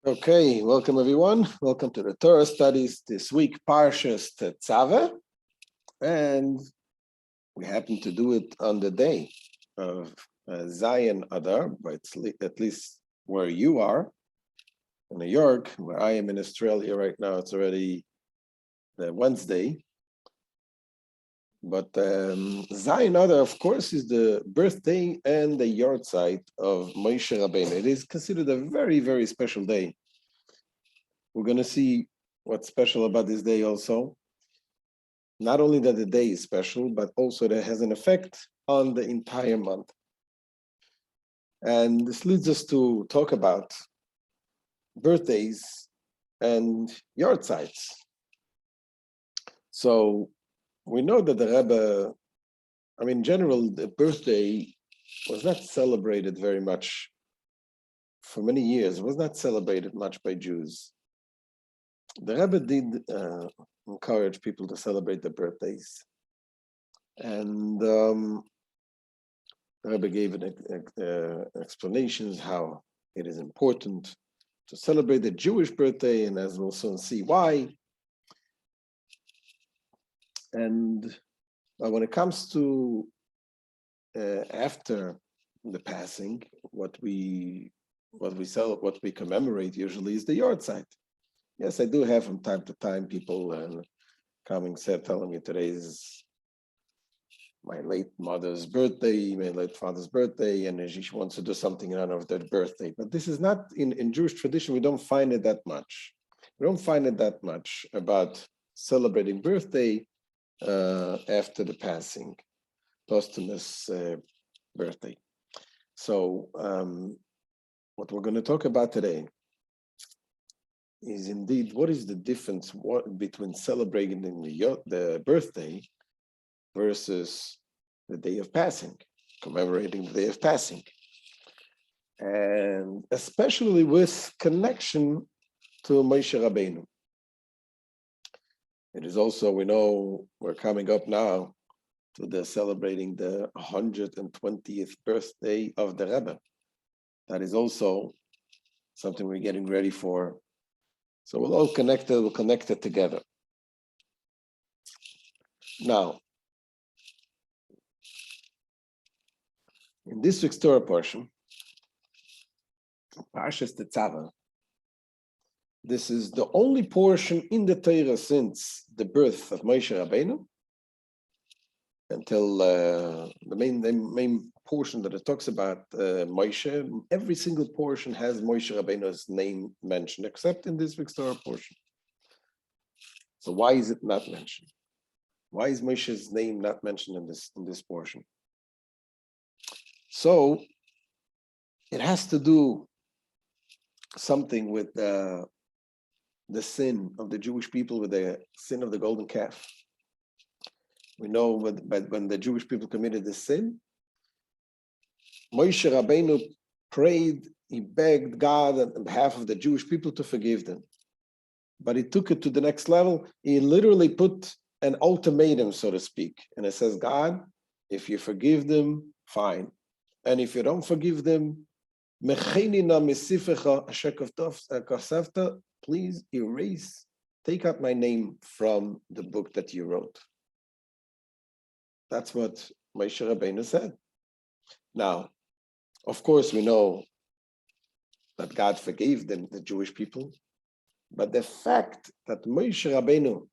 Okay, welcome everyone. Welcome to the Torah studies this week, Parshas Tetzave, and we happen to do it on the day of Zion Adar, but it's at least where you are in New York. Where I am in Australia right now, it's already the Wednesday. But Zion Adar, of course, is the birthday and the yahrtzeit of Moshe Rabbeinu. It is considered a very, very special day. We're going to see what's special about this day also. Not only that the day is special, but also that it has an effect on the entire month. And this leads us to talk about birthdays and yahrtzeits. So we know that the Rebbe, in general, the birthday was not celebrated very much for many years. It was not celebrated much by Jews. The Rebbe did encourage people to celebrate their birthdays. And the Rebbe gave explanations how it is important to celebrate the Jewish birthday, and as we'll soon see why. And when it comes to after the passing, what we commemorate usually is the yahrtzeit. Yes, I do have from time to time people coming, telling me today is my late mother's birthday, my late father's birthday, and she wants to do something in honor of their birthday. But this is not in Jewish tradition. We don't find it that much. We don't find it that much about celebrating birthday after the passing, posthumous birthday. So what we're going to talk about today is indeed what is the difference between celebrating the birthday versus the day of passing, commemorating the day of passing, and especially with connection to Moshe Rabbeinu. It is also, we know we're coming up now to celebrating the 120th birthday of the Rebbe. That is also something we're getting ready for. So we'll connect it together. Now, in this week's Torah portion, Parshas Tetzave, this is the only portion in the Torah since the birth of Moshe Rabbeinu until the main portion that it talks about Moshe. Every single portion has Moshe Rabbeinu's name mentioned, except in this week's Torah portion. So why is it not mentioned? Why is Moshe's name not mentioned in this portion? So it has to do something with the sin of the Jewish people, with the sin of the golden calf. We know when the Jewish people committed this sin, Moshe Rabbeinu prayed, he begged God on behalf of the Jewish people to forgive them. But he took it to the next level. He literally put an ultimatum, so to speak. And it says, God, if you forgive them, fine. And if you don't forgive them, please erase, take out my name from the book that you wrote. That's what Moshe Rabbeinu said. Now, of course, we know that God forgave them, the Jewish people, but the fact that Moshe Rabbeinu,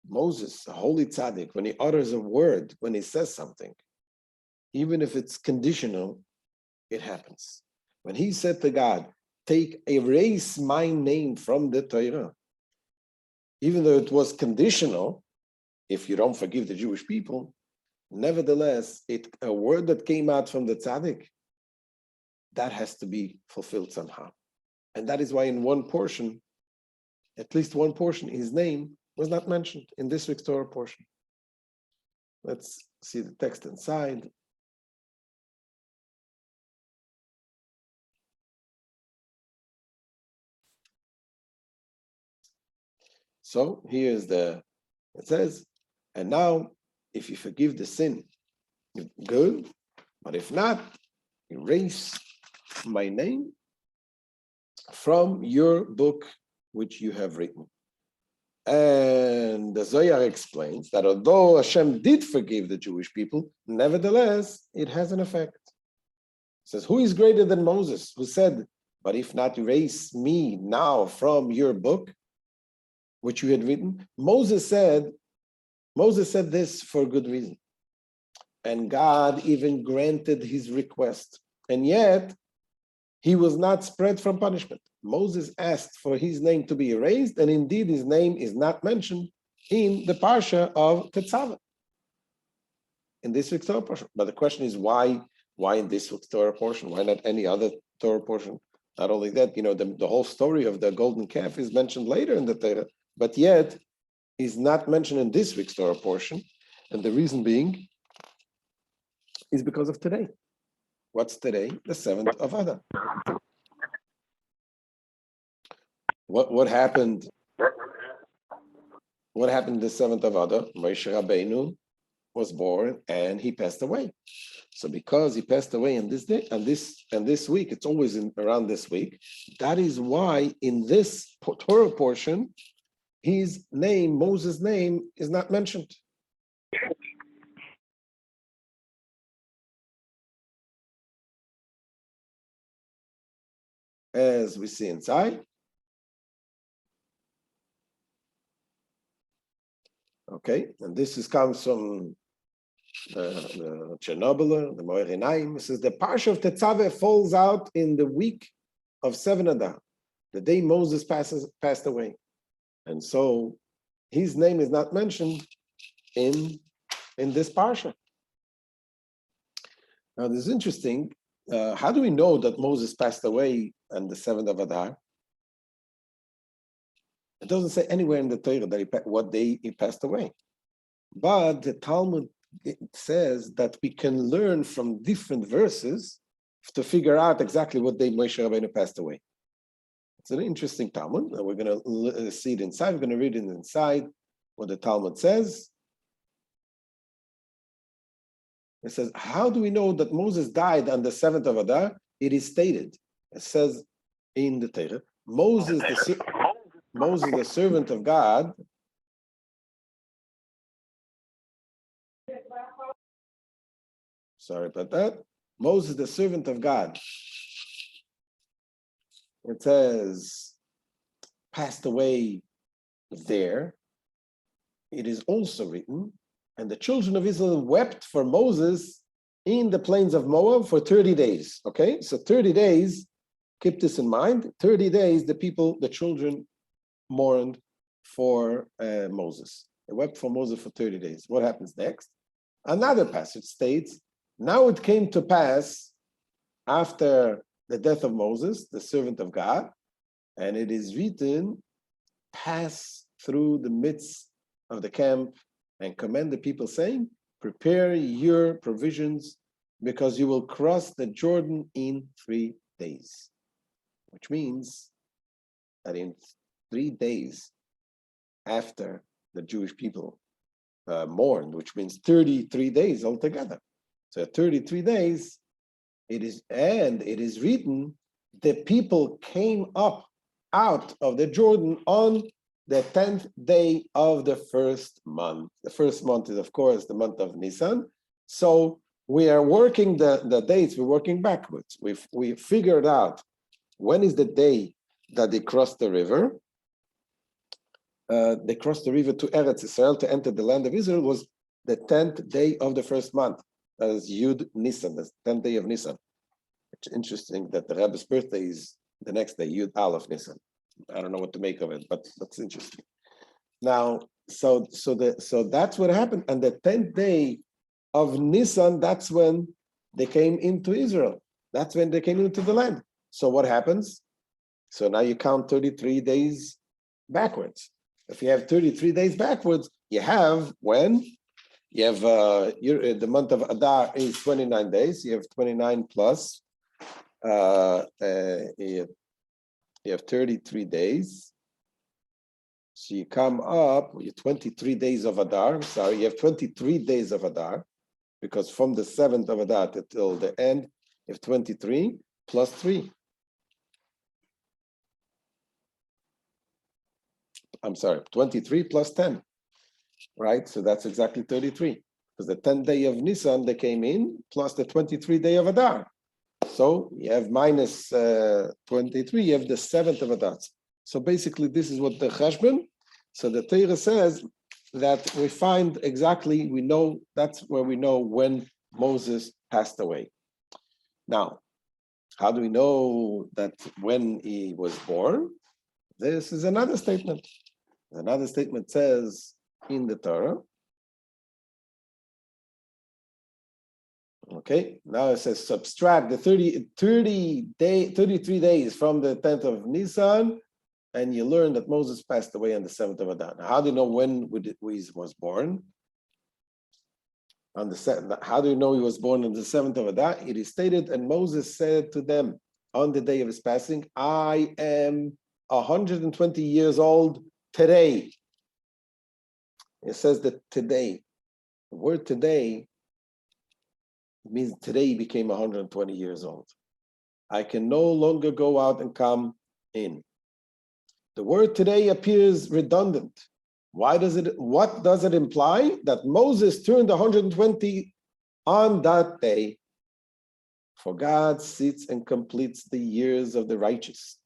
Moses, a holy tzaddik, when he utters a word, when he says something, even if it's conditional, it happens. When he said to God, erase my name from the Torah, even though it was conditional, if you don't forgive the Jewish people, nevertheless, a word that came out from the tzaddik, that has to be fulfilled somehow. And that is why in one portion, at least one portion, his name was not mentioned in this week's Torah portion. Let's see the text inside. So here's it says, and now if you forgive the sin, good, but if not, erase my name from your book which you have written. And the Zohar explains that although Hashem did forgive the Jewish people, nevertheless, it has an effect. It says, who is greater than Moses, who said, but if not erase me now from your book, which you had written? Moses said this for good reason. And God even granted his request. And yet, he was not spared from punishment. Moses asked for his name to be erased, and indeed his name is not mentioned in the Parsha of Tetzave, in this week's Torah portion. But the question is, why in this week's Torah portion? Why not any other Torah portion? Not only that, the whole story of the golden calf is mentioned later in the Torah, but yet is not mentioned in this week's Torah portion. And the reason being is because of today. What's today? The 7th of Adar. What happened? What happened the 7th of Adar? Moshe Rabbeinu was born and he passed away. So because he passed away in this day and this week, it's always around this week. That is why in this Torah portion, his name, Moses' name, is not mentioned. As we see inside. Okay, and this comes from the Chernobyl, the Moed Einaim. It says the Parsha of Tetzave falls out in the week of 7 Adar, the day Moses passed away. And so his name is not mentioned in this Parsha. Now, this is interesting. How do we know that Moses passed away on the 7th of Adar? It doesn't say anywhere in the Torah that what day he passed away. But the Talmud says that we can learn from different verses to figure out exactly what day Moshe Rabbeinu passed away. It's an interesting Talmud. We're going to see it inside. We're going to read it inside what the Talmud says. It says, how do we know that Moses died on the 7th of Adar? It is stated. It says in the Torah, Moses, the servant of God, sorry about that. Moses, the servant of God, it says, passed away there. It is also written, and the children of Israel wept for Moses in the plains of Moab for 30 days. Okay, so 30 days, keep this in mind, 30 days, the children mourned for Moses. They wept for Moses for 30 days. What happens next? Another passage states, now it came to pass after the death of Moses, the servant of God, and it is written, pass through the midst of the camp and command the people, saying, prepare your provisions because you will cross the Jordan in 3 days. Which means that in 3 days after the Jewish people mourned, which means 33 days altogether. So 33 days, it is written, the people came up out of the Jordan on the 10th day of the first month. The first month is, of course, the month of Nisan. So we are working the dates, we're working backwards. We figured out when is the day that they crossed the river. They crossed the river to Eretz Israel to enter the land of Israel was the 10th day of the first month. That is Yud Nisan, the 10th day of Nisan. It's interesting that the Rabbi's birthday is the next day, Yud Aleph Nisan. I don't know what to make of it, but that's interesting. Now, so that's what happened. And the 10th day of Nisan, that's when they came into Israel. That's when they came into the land. So what happens? So now you count 33 days backwards. If you have 33 days backwards, you have when? You have the month of Adar is 29 days. You have 29 plus. You have 33 days. So you come up, you 23 days of Adar. Sorry, you have 23 days of Adar, because from the 7th of Adar till the end, you have 23 plus 3. I'm sorry, 23 plus 10, right? So that's exactly 33. Because the 10th day of Nisan, they came in, plus the 23 day of Adar. So you have minus 23, you have the 7th of Adar. So basically, this is what the Cheshbon. So the Torah says that we find exactly, we know, that's where we know when Moses passed away. Now, how do we know that when he was born? This is another statement. Another statement says in the Torah. Okay, now it says subtract the 33 days from the 10th of Nisan, and you learn that Moses passed away on the 7th of Adar. Now, how do you know when he was born? On the 7th, how do you know he was born on the 7th of Adar? It is stated, and Moses said to them on the day of his passing, I am 120 years old today. It says that today. The word today means today he became 120 years old. I can no longer go out and come in. The word today appears redundant. What does it imply? That Moses turned 120 on that day. For God sits and completes the years of the righteous.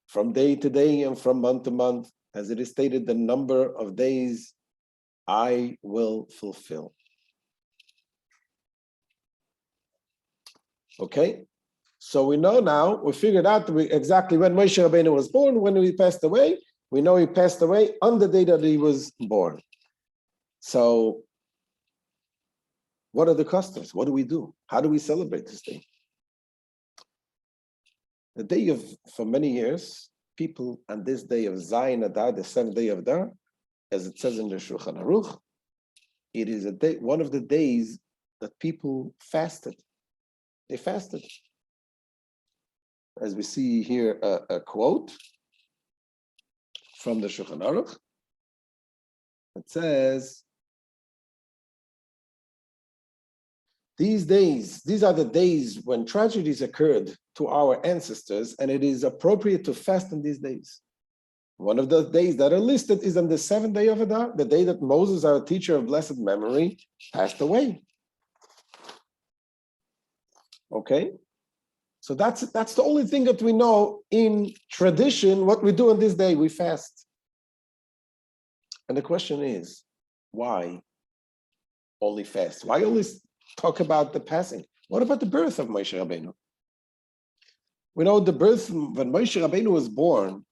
From day to day and from month to month, as it is stated, the number of days I will fulfill. Okay, so we know now, we figured out exactly when Moshe Rabbeinu was born, when he passed away. We know he passed away on the day that he was born. So what are the customs? What do we do? How do we celebrate this day? The day of, for many years, people on this day of Zayin Adar, the 7th day of Adar, as it says in the Shulchan Aruch, it is a day, one of the days that people fasted. They fasted. As we see here, a quote from the Shulchan Aruch. It says, these are the days when tragedies occurred to our ancestors, and it is appropriate to fast on these days. One of the days that are listed is on the 7th day of Adar, the day that Moses, our teacher of blessed memory, passed away. Okay? So that's the only thing that we know in tradition, what we do on this day, we fast. And the question is, why only fast? Why only talk about the passing? What about the birth of Moshe Rabbeinu? We know the birth, when Moshe Rabbeinu was born,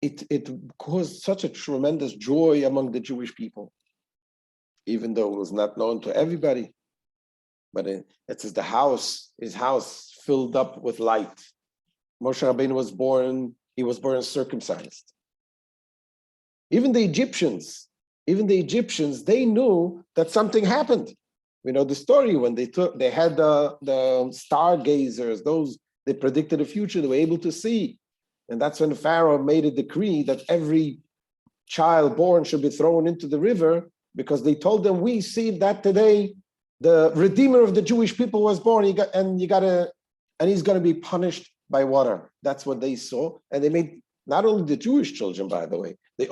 it caused such a tremendous joy among the Jewish people, even though it was not known to everybody. But it says his house filled up with light. Moshe Rabbeinu was born, he was born circumcised. Even the Egyptians, they knew that something happened. We know the story when they had the stargazers, they predicted the future, they were able to see. And that's when Pharaoh made a decree that every child born should be thrown into the river, because they told them, we see that today the Redeemer of the Jewish people was born, and he's going to be punished by water. That's what they saw. And they made not only the Jewish children, by the way, they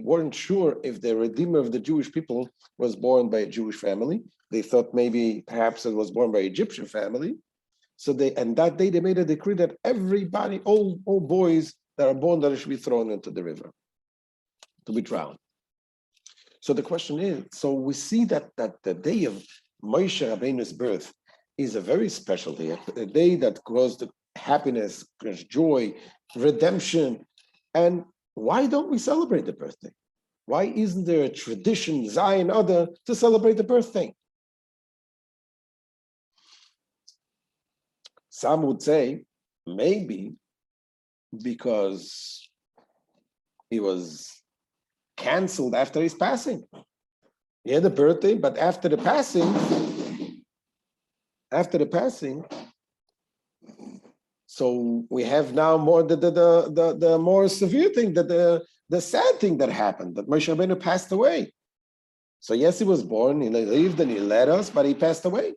weren't sure if the Redeemer of the Jewish people was born by a Jewish family. They thought perhaps it was born by an Egyptian family. So that day they made a decree that everybody, all boys that are born there should be thrown into the river to be drowned. So the question is, so we see that the day of Moshe Rabbeinu's birth is a very special day, a day that caused happiness, joy, redemption. And why don't we celebrate the birthday? Why isn't there a tradition, Zayin Adar, to celebrate the birthday? Some would say maybe because he was canceled after his passing. He had a birthday, but after the passing, so we have now more the more severe thing, the sad thing that happened, that Moshe Rabbeinu passed away. So yes, he was born, he lived and he led us, but he passed away.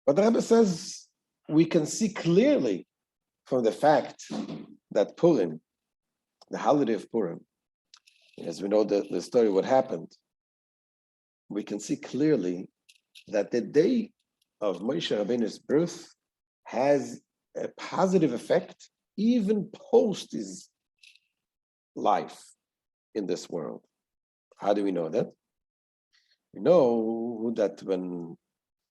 But the Rebbe says we can see clearly from the fact that Purim, the holiday of Purim, as we know the story, what happened, we can see clearly that the day of Moshe Rabbeinu's birth has a positive effect even post his life in this world. How do we know that? We know that when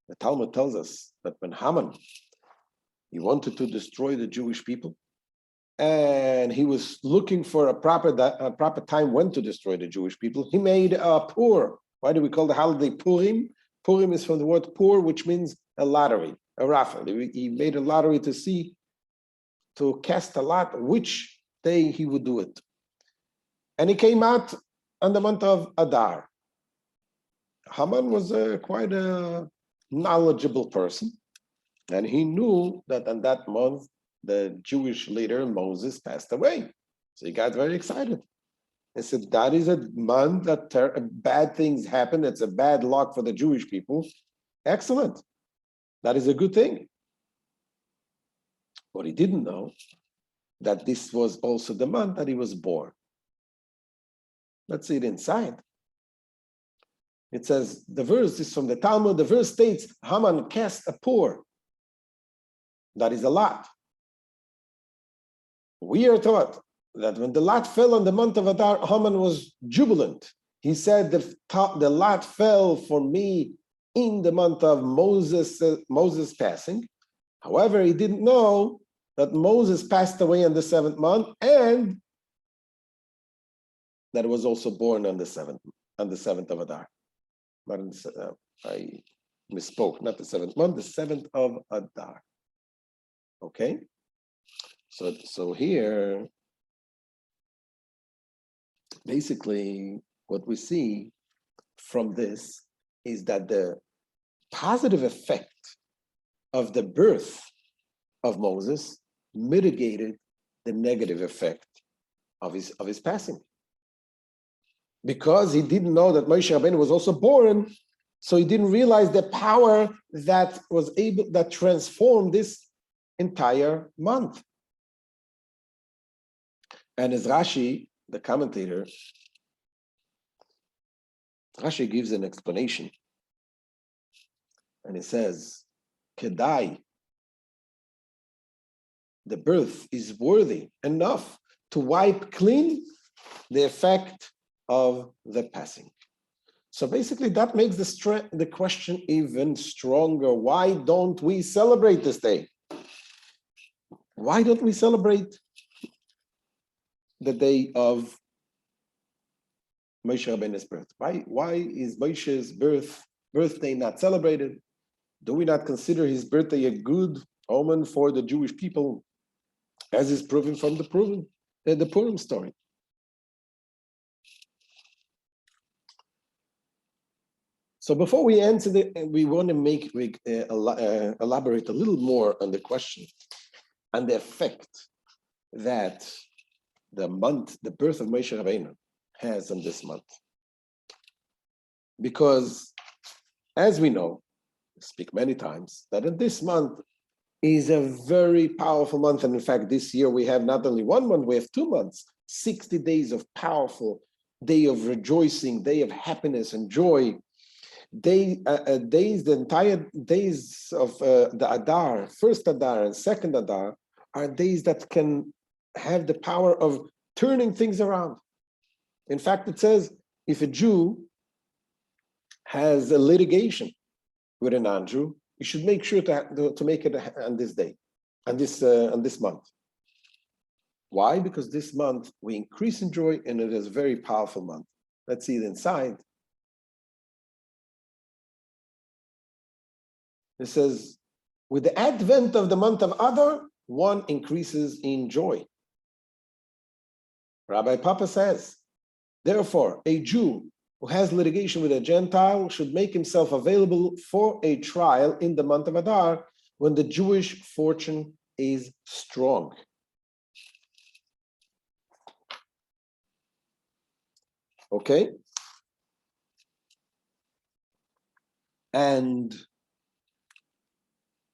the Talmud tells us that when Haman, he wanted to destroy the Jewish people, and he was looking for a proper time when to destroy the Jewish people, he made a pur. Why do we call the holiday Purim? Purim is from the word pur, which means a lottery, a raffle. He made a lottery to cast a lot which day he would do it. And he came out on the month of Adar. Haman was quite a knowledgeable person, and he knew that on that month, the Jewish leader Moses passed away. So he got very excited. He said, that is a month that bad things happen. It's a bad luck for the Jewish people. Excellent. That is a good thing. What he didn't know, that this was also the month that he was born. Let's see it inside. It says, the verse is from the Talmud. The verse states, Haman cast a pur. That is a lot. We are taught that when the lot fell on the month of Adar, Haman was jubilant. He said, the lot fell for me in the month of Moses passing. However, he didn't know that Moses passed away on the 7th month, and that was also born on the 7th of Adar. I misspoke, not the 7th month, the 7th of Adar. Okay? So here, basically, what we see from this is that the positive effect of the birth of Moses mitigated the negative effect of his passing. Because he didn't know that Moshe Rabbeinu was also born, so he didn't realize the power that transformed this entire month. And as Rashi, the commentator, Rashi gives an explanation. And he says, Kedai, the birth is worthy enough to wipe clean the effect of the passing. So basically that makes the question even stronger. Why don't we celebrate this day? Why don't we celebrate the day of Moshe Rabbeinu's birth? Why is Moshe's birthday not celebrated? Do we not consider his birthday a good omen for the Jewish people, as is proven from the Purim story? So before we answer we want to elaborate a little more on the question and the effect that the birth of Moshe Rabbeinu has on this month. Because as we know, we speak many times, that in this month is a very powerful month. And in fact, this year we have not only 1 month, we have 2 months, 60 days of powerful day of rejoicing, day of happiness and joy. The entire days of the Adar, first Adar and second Adar, are days that can have the power of turning things around. In fact, it says if a Jew has a litigation with a non-Jew, you should make sure to make it on this day, on this month. Why? Because this month we increase in joy, and it is a very powerful month. Let's see it inside. It says, with the advent of the month of Adar, one increases in joy. Rabbi Papa says, therefore, a Jew who has litigation with a Gentile should make himself available for a trial in the month of Adar, when the Jewish fortune is strong. Okay? And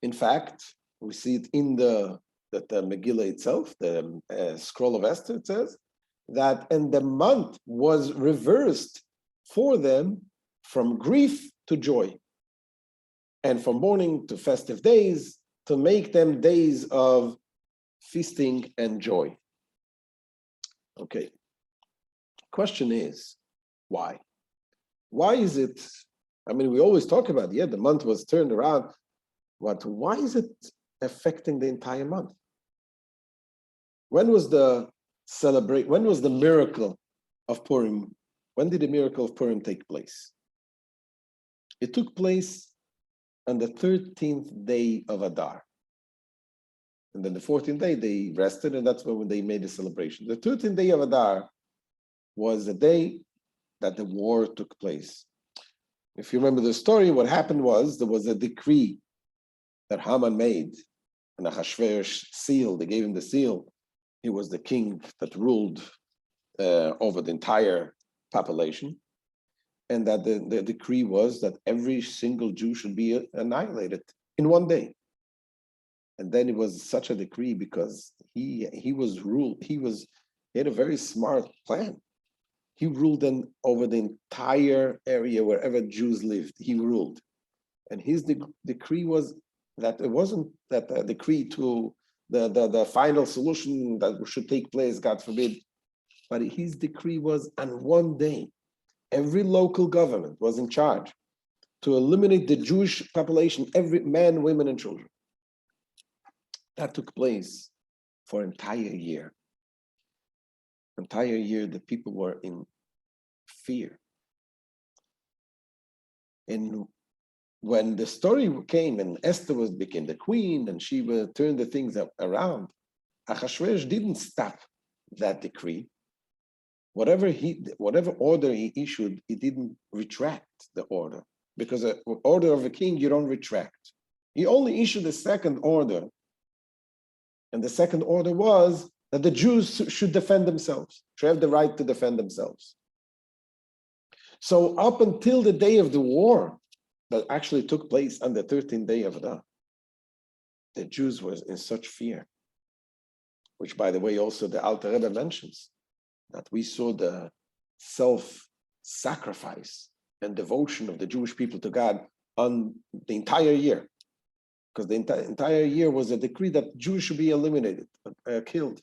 in fact, we see it in the that the Megillah itself, the scroll of Esther, it says that, and the month was reversed for them from grief to joy, and from mourning to festive days, to make them days of feasting and joy. Okay. Question is, why? Why is it? I mean, we always talk about, the month was turned around, but why is it affecting the entire month? When was the miracle of Purim? When did the miracle of Purim take place? It took place on the 13th day of Adar. And then the 14th day they rested, and that's when they made the celebration. The 13th day of Adar was the day that the war took place. If you remember the story, what happened was there was a decree that Haman made, and Ahasuerus sealed. They gave him the seal. He was the king that ruled over the entire population, and that the decree was that every single Jew should be annihilated in one day. And then it was such a decree because he had a very smart plan. He ruled then over the entire area wherever Jews lived. He ruled, and his decree was that it wasn't that the decree to the final solution that should take place, God forbid, but his decree was on one day, every local government was in charge to eliminate the Jewish population, every man, women, and children. That took place for an entire year. Entire year, the people were in fear. And when the story came and Esther became the queen and she turned the things around, Ahasuerus didn't stop that decree. Whatever order he issued, he didn't retract the order, because an order of a king you don't retract. He only issued a second order, and the second order was that the Jews should defend themselves, should have the right to defend themselves. So up until the day of the war that actually took place on the 13th day of Adar, the Jews were in such fear, which, by the way, also the Alter Rebbe mentions, that we saw the self-sacrifice and devotion of the Jewish people to God on the entire year, because the entire year was a decree that Jews should be eliminated, killed.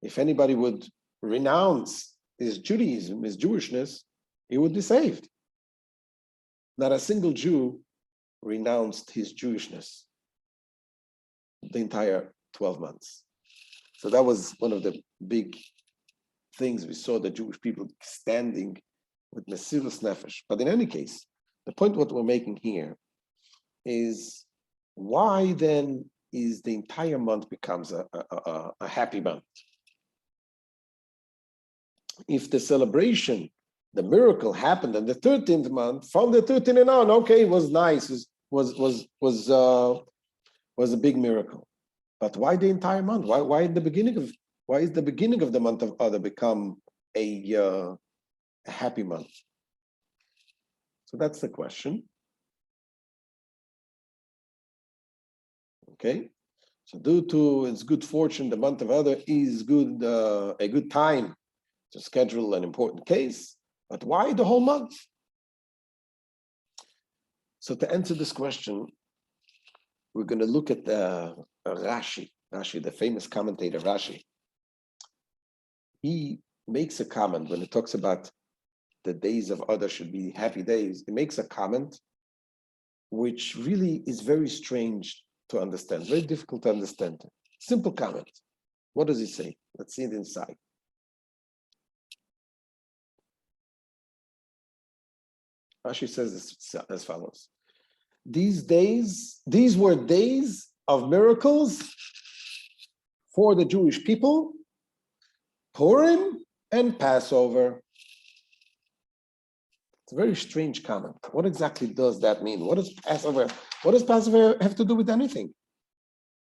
If anybody would renounce his Judaism, his Jewishness, he would be saved. Not a single Jew renounced his Jewishness the entire 12 months. So that was one of the big things we saw, the Jewish people standing with Mesirus Nefesh. But in any case, the point what we're making here is, why then is the entire month becomes a happy month? If the celebration, the miracle happened on the 13th month, from the 13th and on, okay, it was nice, was a big miracle. But why the entire month? Why is the beginning of the month of Adar become a happy month? So that's the question. Okay, so due to its good fortune, the month of Adar is a good time to schedule an important case. But why the whole month? So to answer this question, we're going to look at Rashi, the famous commentator Rashi. He makes a comment when he talks about the days of Adar should be happy days. He makes a comment which really is very strange to understand, very difficult to understand. Simple comment. What does he say? Let's see it inside. Rashi says this as follows. These were days of miracles for the Jewish people, Purim and Passover. It's a very strange comment. What exactly does that mean? What does Passover have to do with anything?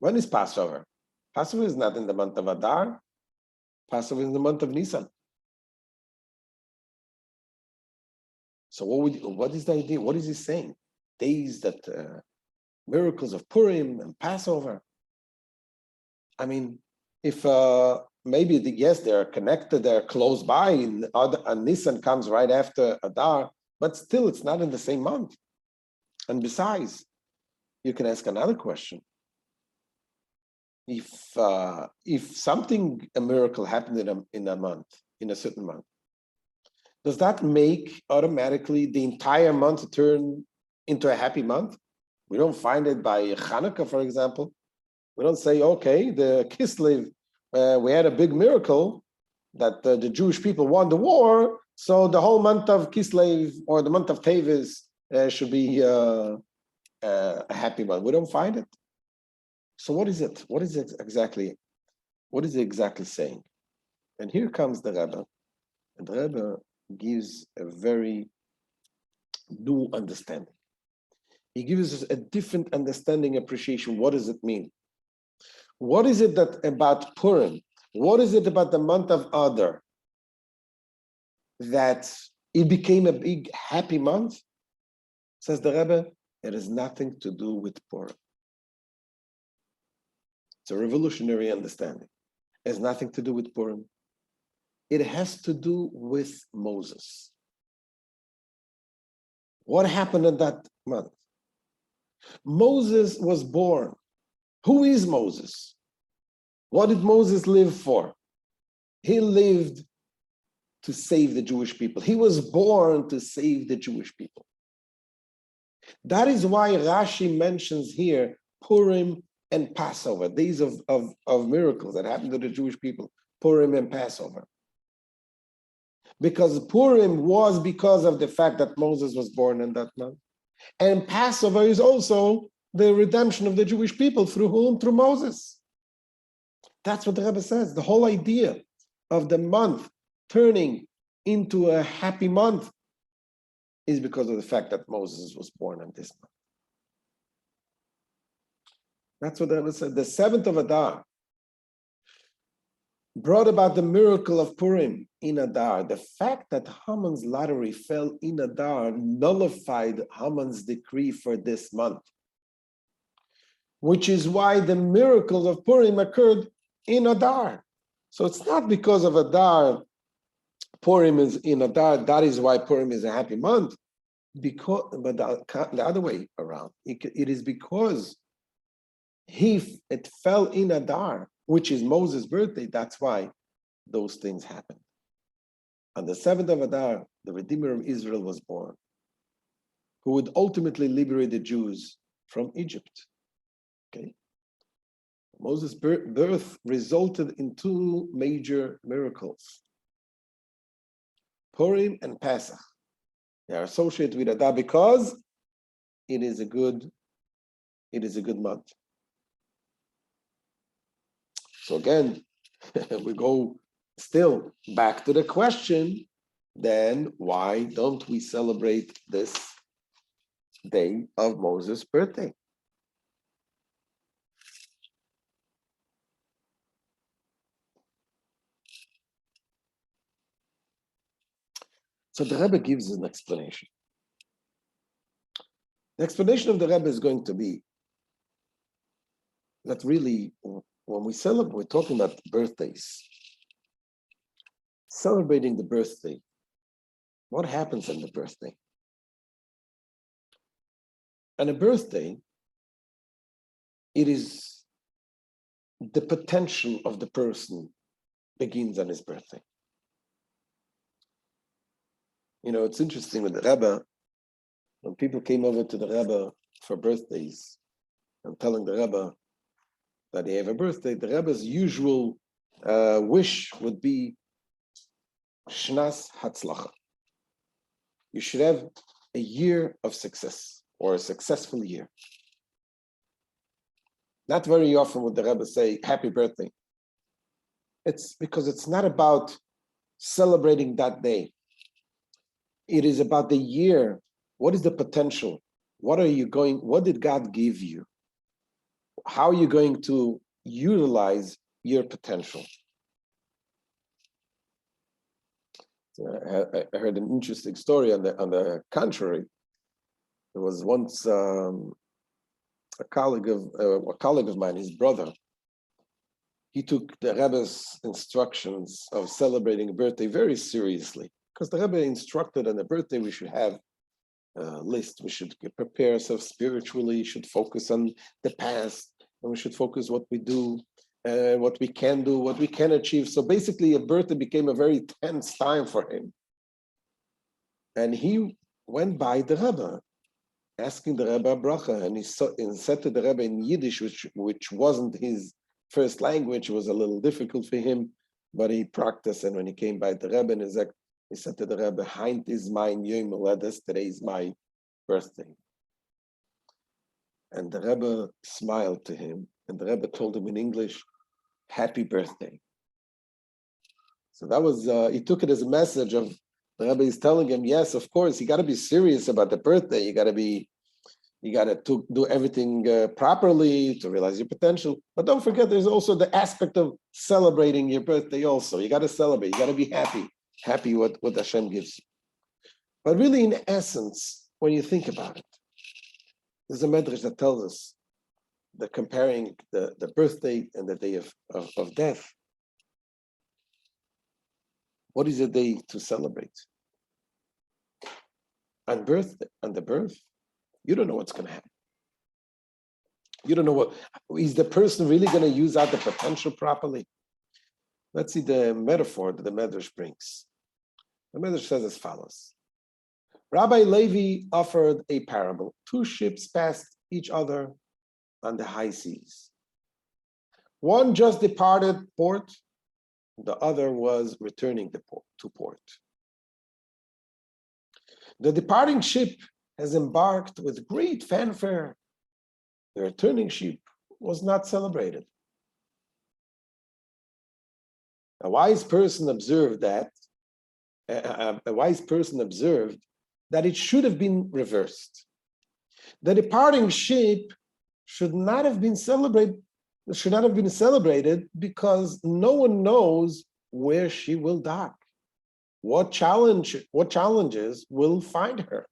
When is Passover? Passover is not in the month of Adar. Passover is in the month of Nisan. So what is the idea? What is he saying? Days that miracles of Purim and Passover. I mean, if maybe yes, they're connected, they're close by, and Nisan comes right after Adar, but still it's not in the same month. And besides, you can ask another question. If a miracle happened in a month, in a certain month, does that make automatically the entire month turn into a happy month? We don't find it by Hanukkah, for example. We don't say, okay, the Kislev, we had a big miracle that the Jewish people won the war, so the whole month of Kislev or the month of Teves should be a happy month. We don't find it. So what is it? What is it exactly? What is it exactly saying? And here comes the Rebbe, and the Rebbe gives a very new understanding. He gives us a different understanding, appreciation. What does it mean? What is it that about Purim? What is it about the month of Adar that it became a big happy month? Says the Rebbe, it has nothing to do with Purim. It's a revolutionary understanding. It has nothing to do with Purim. It has to do with Moses. What happened in that month? Moses was born. Who is Moses? What did Moses live for? He lived to save the Jewish people. He was born to save the Jewish people. That is why Rashi mentions here Purim and Passover, days of miracles that happened to the Jewish people, Purim and Passover. Because Purim was because of the fact that Moses was born in that month. And Passover is also the redemption of the Jewish people through whom? Through Moses. That's what the Rebbe says. The whole idea of the month turning into a happy month is because of the fact that Moses was born in this month. That's what the Rebbe said. The 7th of Adar brought about the miracle of Purim in Adar. The fact that Haman's lottery fell in Adar nullified Haman's decree for this month, which is why the miracles of Purim occurred in Adar. So it's not because of Adar, Purim is in Adar, that is why Purim is a happy month, but the other way around. It is because it fell in Adar, which is Moses' birthday, that's why those things happened. On the 7th of Adar, the Redeemer of Israel was born, who would ultimately liberate the Jews from Egypt. Okay? Moses' birth resulted in 2 major miracles, Purim and Pesach. They are associated with Adar because it is a good month. So again, we go still back to the question, then why don't we celebrate this day of Moses' birthday? So the Rebbe gives an explanation. The explanation of the Rebbe is going to be that really, when we celebrate, we're talking about birthdays. Celebrating the birthday. What happens on the birthday? On a birthday, it is the potential of the person begins on his birthday. You know, it's interesting with the Rebbe, when people came over to the Rebbe for birthdays, and telling the Rebbe that they have a birthday, the Rebbe's usual wish would be Shnas Hatzlacha. You should have a year of success, or a successful year. Not very often would the Rebbe say, happy birthday. It's because it's not about celebrating that day. It is about the year. What is the potential? What did God give you? How are you going to utilize your potential? I heard an interesting story on the contrary. There was once a colleague of mine, his brother, he took the Rebbe's instructions of celebrating a birthday very seriously, because the Rebbe instructed on a birthday we should have a list, we should prepare ourselves spiritually, should focus on the past, and we should focus what we do, what we can do, what we can achieve. So basically a birthday became a very tense time for him. And he went by the Rebbe, asking the Rebbe a bracha, and he said to the Rebbe in Yiddish, which wasn't his first language, was a little difficult for him, but he practiced. And when he came by the Rebbe, he said to the Rebbe, "Heint is mein Yom Holedes, today is my birthday." And the Rebbe smiled to him, and the Rebbe told him in English, "Happy birthday." So that was, he took it as a message of the Rebbe is telling him, yes, of course, you got to be serious about the birthday. You got to do everything properly to realize your potential. But don't forget, there's also the aspect of celebrating your birthday also. You got to celebrate. You got to be happy what Hashem gives you. But really, in essence, when you think about it, there's a medrash that tells us that comparing the birthday and the day of death, what is a day to celebrate? On the birth, you don't know what's going to happen. You don't know what is the person really going to use out the potential properly. Let's see the metaphor that the Medrash brings. The Medrash says as follows: Rabbi Levi offered a parable. Two ships passed each other on the high seas. One just departed port, the other was returning to port. The departing ship has embarked with great fanfare. The returning ship was not celebrated. A wise person observed that it should have been reversed. The departing ship should not have been celebrated because no one knows where she will dock. What challenges will find her,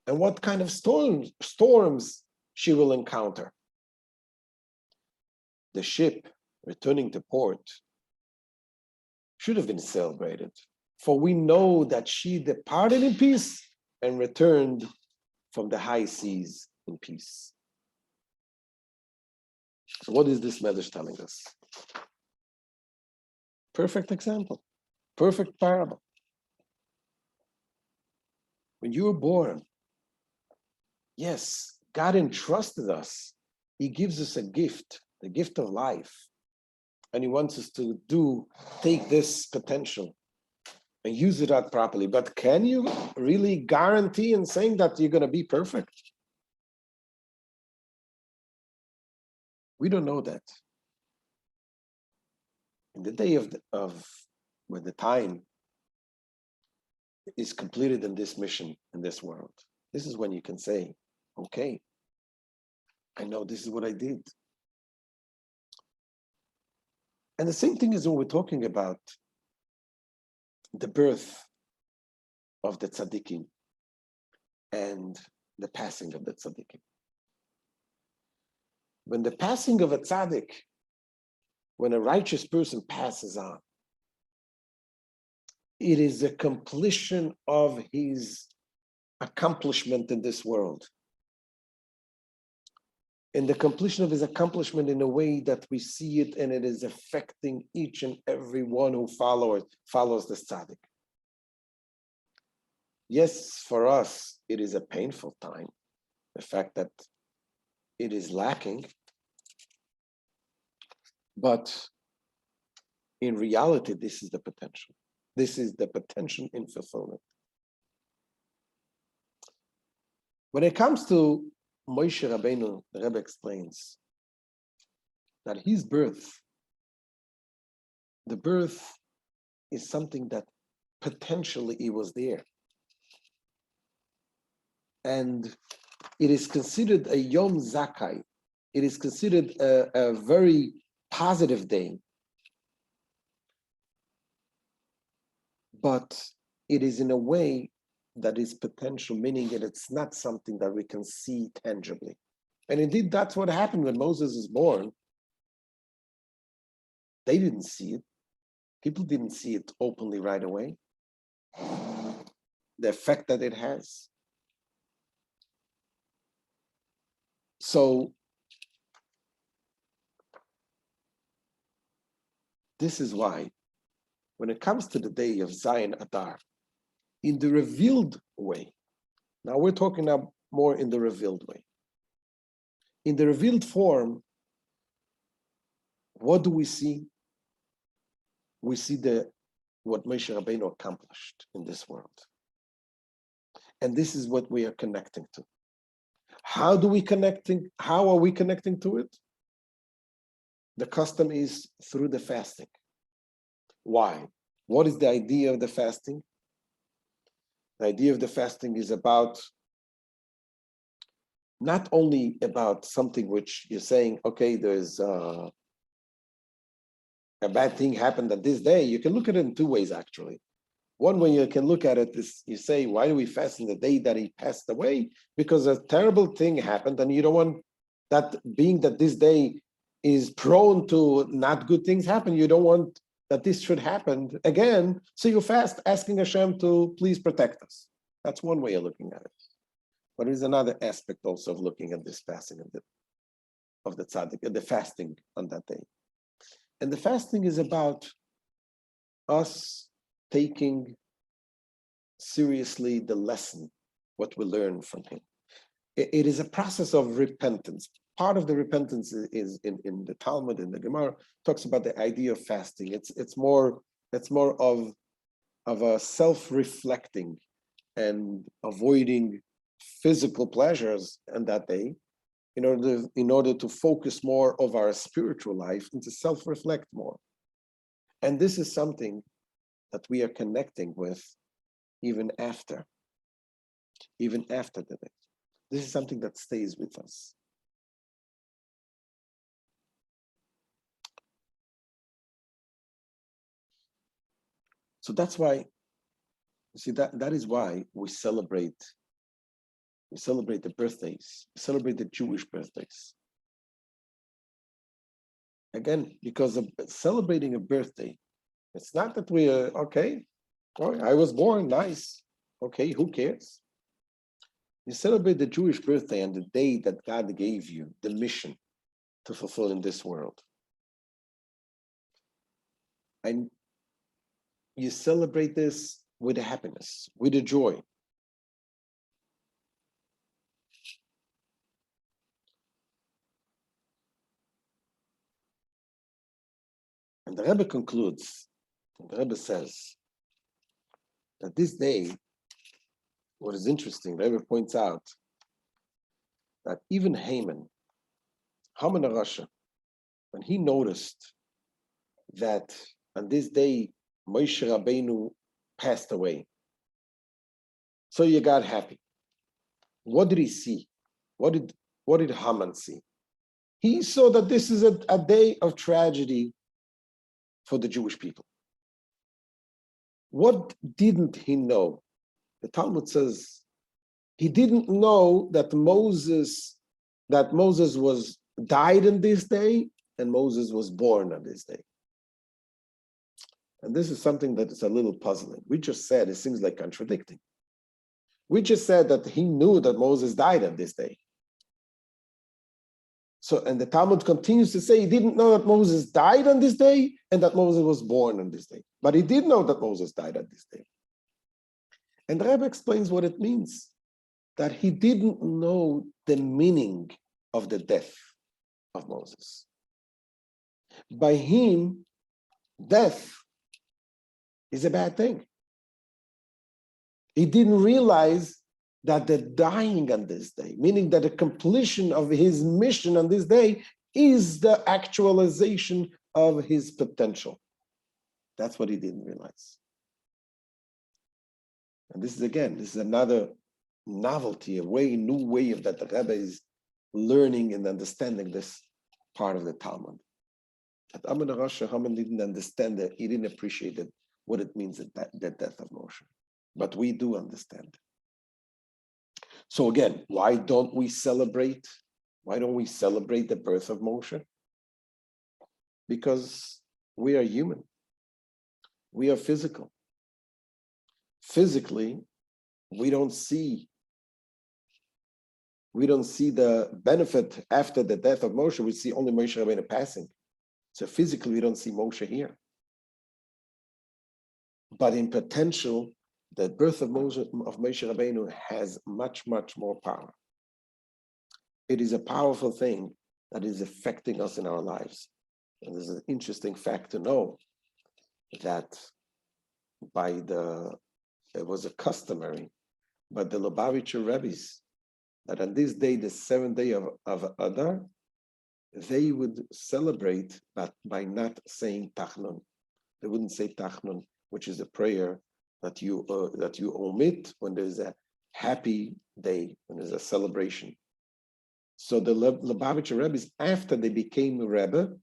and what kind of storms she will encounter. The ship returning to port should have been celebrated, for we know that she departed in peace and returned from the high seas in peace. So what is this medrash telling us? Perfect example. Perfect parable. When you were born, yes, God entrusted us. He gives us a gift, the gift of life. And he wants us to take this potential and use it out properly. But can you really guarantee in saying that you're going to be perfect? We don't know that. In the day when the time is completed in this mission, in this world, this is when you can say, okay, I know this is what I did. And the same thing is when we're talking about the birth of the tzaddikim and the passing of the tzaddikim. When the passing of a tzaddik, when a righteous person passes on, it is a completion of his accomplishment in this world. And the completion of his accomplishment in a way that we see it, and it is affecting each and every one who follows this tzaddik. Yes, for us, it is a painful time. The fact that it is lacking. But in reality, this is the potential. This is the potential in fulfillment. When it comes to Moshe Rabbeinu, the Rebbe explains that his birth, the birth is something that potentially he was there. And it is considered a Yom Zakai. It is considered a very positive day. But it is in a way that is potential, meaning that it's not something that we can see tangibly. And indeed, that's what happened when Moses is born. They didn't see it. People didn't see it openly right away. The effect that it has. So this is why, when it comes to the day of Zion Adar, in the revealed way, now we're talking now more in the revealed way. In the revealed form, what do we see? We see what Moshe Rabbeinu accomplished in this world. And this is what we are connecting to. How are we connecting to it? The custom is through the fasting. Why? What is the idea of the fasting? The idea of the fasting is about not only about something which you're saying, okay, there's a bad thing happened on this day. You can look at it in two ways, actually. One way you can look at it is, you say, why do we fast on the day that he passed away? Because a terrible thing happened, and you don't want that, being that this day is prone to not good things happen, you don't want that this should happen again. So you fast, asking Hashem to please protect us. That's one way of looking at it. But there's another aspect also of looking at this fasting of the tzaddik, the fasting on that day. And the fasting is about us taking seriously the lesson, what we learn from him. It is a process of repentance. Part of the repentance is in the Talmud, in the Gemara, talks about the idea of fasting. It's more of a self-reflecting and avoiding physical pleasures on that day, in order to focus more of our spiritual life and to self-reflect more. And this is something that we are connecting with even after the day. This is something that stays with us. So that's why, you see, that is why we celebrate the birthdays, we celebrate the Jewish birthdays. Again, because of celebrating a birthday, it's not that we are, okay, oh, I was born, nice. Okay, who cares? You celebrate the Jewish birthday and the day that God gave you the mission to fulfill in this world. And you celebrate this with a happiness, with a joy. And the Rebbe concludes, the Rebbe says that this day, what is interesting, the Rebbe points out that even Haman HaRasha, when he noticed that on this day Moshe Rabbeinu passed away, so you got happy. What did he see? What did Haman see? He saw that this is a day of tragedy for the Jewish people. What didn't he know? The Talmud says he didn't know that Moses was died on this day and Moses was born on this day. And this is something that is a little puzzling. We just said, it seems like contradicting. We just said that he knew that Moses died on this day. So, and the Talmud continues to say he didn't know that Moses died on this day and that Moses was born on this day. But he did know that Moses died on this day. And the Rebbe explains what it means, that he didn't know the meaning of the death of Moses. By him, death is a bad thing. He didn't realize that the dying on this day, meaning that the completion of his mission on this day, is the actualization of his potential. That's what he didn't realize. And this is another novelty, new way of that the Rebbe is learning and understanding this part of the Talmud. That Haman didn't understand it, he didn't appreciate it, what it means, the death of Moshe. But we do understand. So again, why don't we celebrate the birth of Moshe? Because We are human. We are physical. Physically, we don't see the benefit after the death of Moshe. We see only Moshe Rabbeinu passing. So physically, we don't see Moshe here. But in potential, the birth of Moshe Rabbeinu has much, much more power. It is a powerful thing that is affecting us in our lives. And there's an interesting fact to know that it was a customary by the Lubavitcher Rebbe's that on this day, the 7th day of Adar, they would celebrate but by not saying Tachnun. They wouldn't say Tachnun, which is a prayer that you omit when there's a happy day, when there's a celebration. So the Lubavitcher Rebbe's, after they became a Rebbe,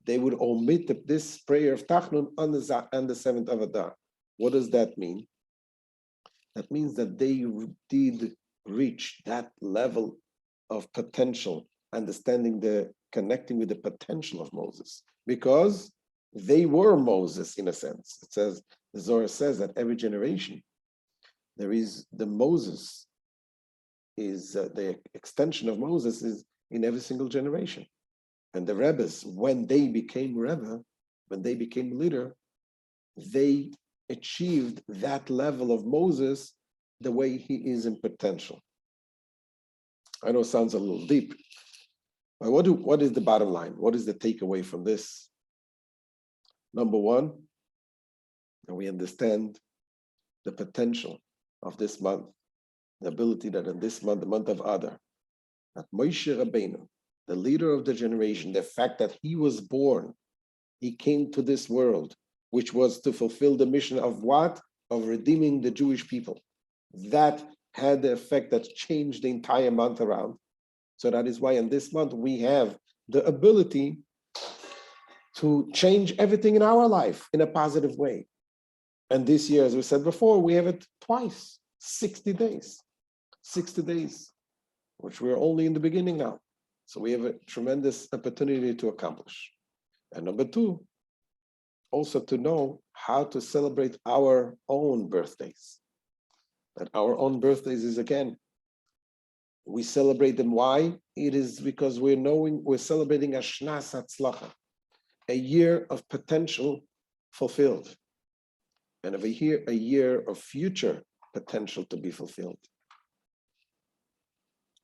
they would omit this prayer of Tachnun on the 7th of Adar. What does that mean? That means that they did reach that level of potential, connecting with the potential of Moses, because they were Moses in a sense. It says, the Zohar says that every generation, there is the Moses, is the extension of Moses is in every single generation. And the Rebbes, when they became Rebbe, when they became leader, they achieved that level of Moses the way he is in potential. I know it sounds a little deep, but what is the bottom line? What is the takeaway from this? Number one, we understand the potential of this month, the ability that in this month, the month of Adar, that Moshe Rabbeinu, the leader of the generation, the fact that he was born, he came to this world, which was to fulfill the mission of what? Of redeeming the Jewish people. That had the effect that changed the entire month around. So that is why in this month we have the ability to change everything in our life in a positive way. And this year, as we said before, we have it twice, 60 days. 60 days, which we're only in the beginning now. So we have a tremendous opportunity to accomplish. And number two, also to know how to celebrate our own birthdays. And our own birthdays is, again, we celebrate them. Why? It is because we're celebrating a Shnas Hatzlacha, a year of potential fulfilled, and of a year of future potential to be fulfilled.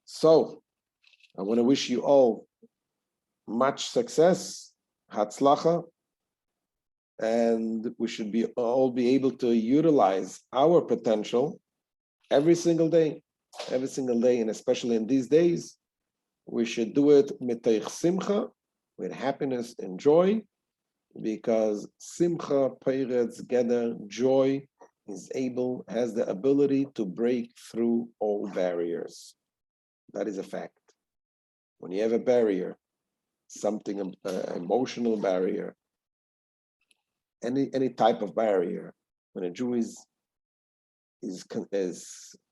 So, I want to wish you all much success, Hatzlacha, and we should all be able to utilize our potential every single day, and especially in these days, we should do it mitoich simcha, with happiness and joy, because simcha peiretz geder, joy has the ability to break through all barriers. That is a fact. When you have a barrier, something emotional barrier, any type of barrier, when a Jew is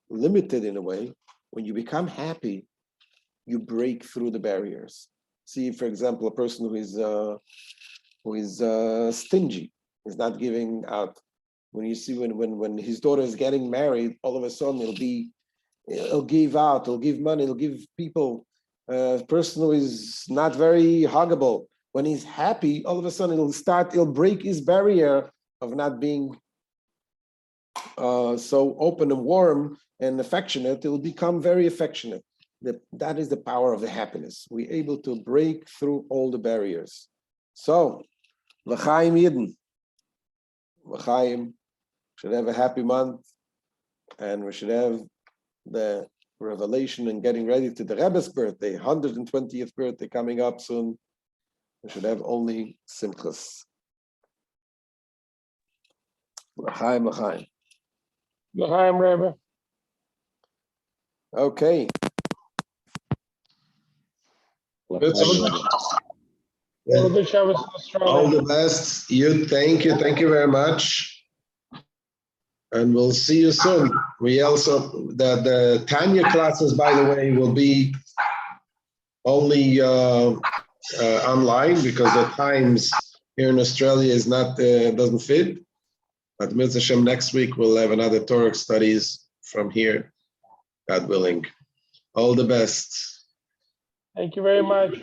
limited in a way, when you become happy, you break through the barriers. See, for example, a person who is stingy, is not giving out. When you see when his daughter is getting married, all of a sudden he'll give out, he'll give money, he'll give people. A person who is not very huggable, when he's happy, all of a sudden he'll break his barrier of not being so open and warm and affectionate. He'll become very affectionate. That is the power of the happiness. We're able to break through all the barriers. So, l'chaim Yidden. L'chaim should have a happy month, and we should have the revelation and getting ready to the Rebbe's birthday, 120th birthday coming up soon. We should have only simchas. L'chaim, l'chaim. L'chaim, Rebbe. Okay. Good Shabbos in Australia. All the best. Thank you very much. And we'll see you soon. We also, the Tanya classes, by the way, will be only online, because the times here in Australia is not doesn't fit. But Mitzvah Hashem, next week we'll have another Torah studies from here, God willing. All the best. Thank you very much.